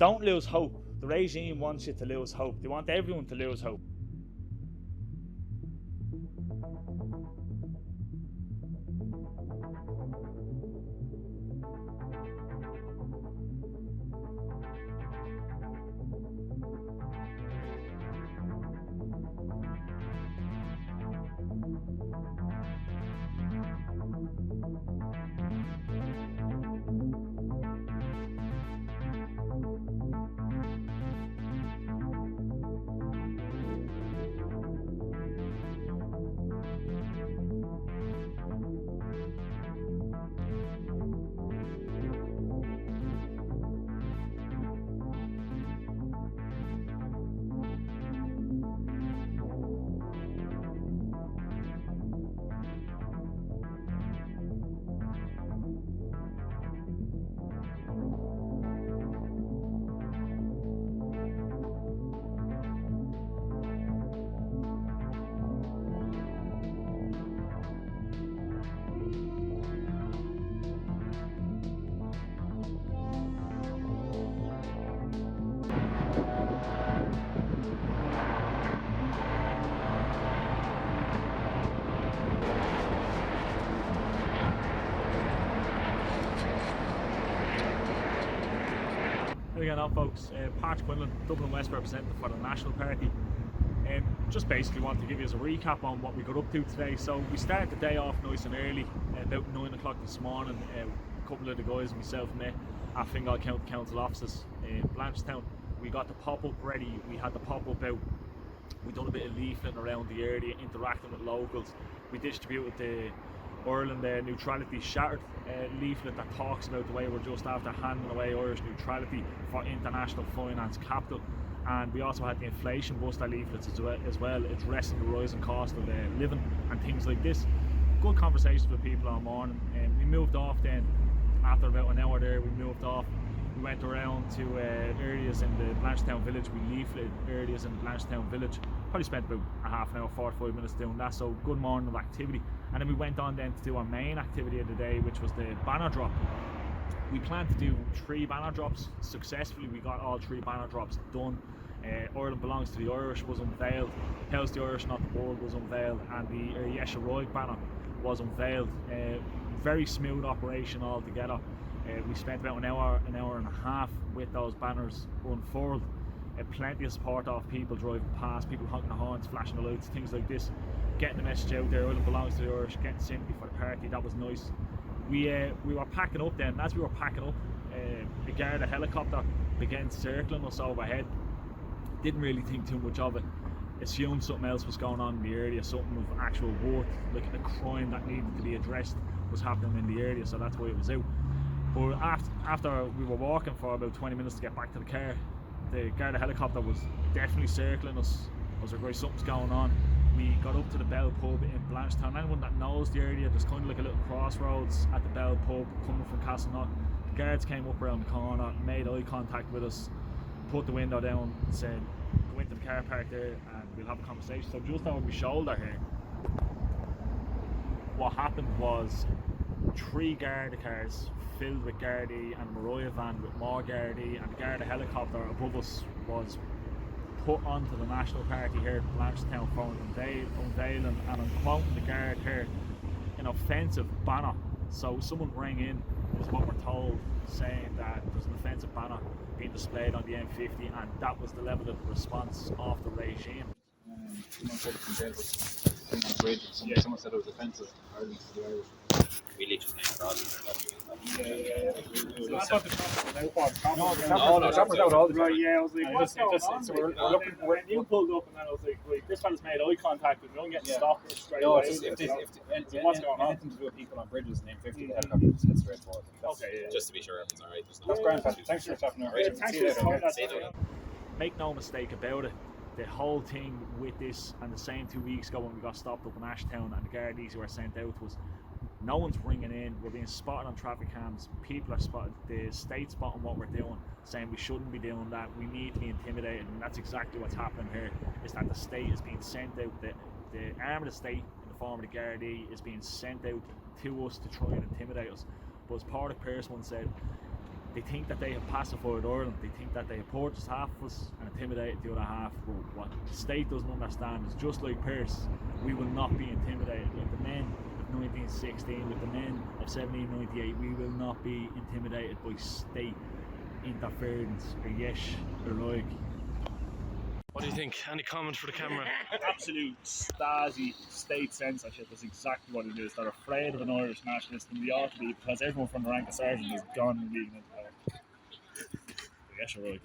Don't lose hope. The regime wants you to lose hope. They want everyone to lose hope. Again, folks, Páirtí, Dublin West representative for the National Party. Just basically want to give you a recap on what we got up to today. So we started the day off nice and early, about 9 o'clock this morning. A couple of the guys and myself met at Fingal County Council offices in Blanchetown. We got the pop-up ready, we had the pop-up out, we done a bit of leafleting around the area, interacting with locals. We distributed the Ireland Neutrality Shattered leaflet that talks about the way we're just after handing away Irish neutrality for international finance capital. And we also had the inflation buster leaflets as well, addressing the rising cost of living and things like this. Good conversations with people all morning. We moved off then, after about an hour there, we moved off. We went around to areas in the Blanchetown village. We leafleted areas in the Blanchetown village. Probably spent about a half an hour, 45 minutes doing that, so good morning of activity. And then we went on then to do our main activity of the day, which was the banner drop. We planned to do 3 banner drops successfully. We got all 3 banner drops done. Ireland Belongs to the Irish was unveiled, How's the Irish Not the World was unveiled, and the Yesha banner was unveiled. Very smooth operation altogether. We spent about an hour and a half with those banners unfurled. Plenty of support off people driving past, people honking the horns, flashing the lights, things like this, getting the message out there. Ireland belongs to the Irish, getting sympathy for the party. That was nice. We were packing up then. As we were packing up, the Garda helicopter began circling us overhead. Didn't really think too much of it. Assumed something else was going on in the area, something of actual worth, like a crime that needed to be addressed was happening in the area, so that's why it was out. But after we were walking for about 20 minutes to get back to the car, the Garda helicopter was definitely circling us. I was like, right, something's going on. We got up to the Bell pub in Blanchetown. Anyone that knows the area, there's kind of like a little crossroads at the Bell pub coming from Castleknock. The guards came up around the corner, made eye contact with us, put the window down, said, go into the car park there and we'll have a conversation. So just over my shoulder here, what happened was 3 Garda cars filled with Gardaí and a Mariah van with more Gardaí, and the Garda helicopter above us was put onto the National Party here in Blanchetown for unveiling, and I'm quoting the guard here, an offensive banner. So someone rang in, is what we're told, saying that there's an offensive banner being displayed on the M50, and that was the level of the response of the regime. Someone said it's on the bridge. Someone said it was offensive. Ireland to the Irish. We literally named all these. That's what the chopper was out. No, choppers out all the time. Right, yeah, I was like, what's going on? When you pulled up and then I was like, wait, this fella's made eye contact with me, I'm getting stopped straight No, away. it's just What's going on? anything to do with people on bridges, name 50, the helicopter just heads straight forward. Okay, yeah. Just to be sure everything's alright. That's grand, Patrick. Thanks for your stuff. Thanks for your time. See you later. Make no mistake about it, the whole thing with this, and the same 2 weeks ago when we got stopped up in Ashtown and the Gardaíes who were sent out, was no one's ringing in, we're being spotted on traffic cams, people are spotted, the state's spotting what we're doing, saying we shouldn't be doing that, we need to be intimidated, and that's exactly what's happening here, is that the state is being sent out, the arm of the state in the form of the Gardaí is being sent out to us to try and intimidate us. But as Páirtí Pierce once said, they think that they have pacified Ireland. They think that they have purchased half of us and intimidated the other half. But what the state doesn't understand is, just like Pearse, we will not be intimidated. Like the men of 1916, with the men of 1798, we will not be intimidated by state interference or yesh or like. What do you think? Any comment for the camera? Absolute Stasi state censorship is exactly what it is. They're afraid of an Irish nationalist, and they ought to be, because everyone from the rank of sergeant is gone and leaving it. Yes, you're right.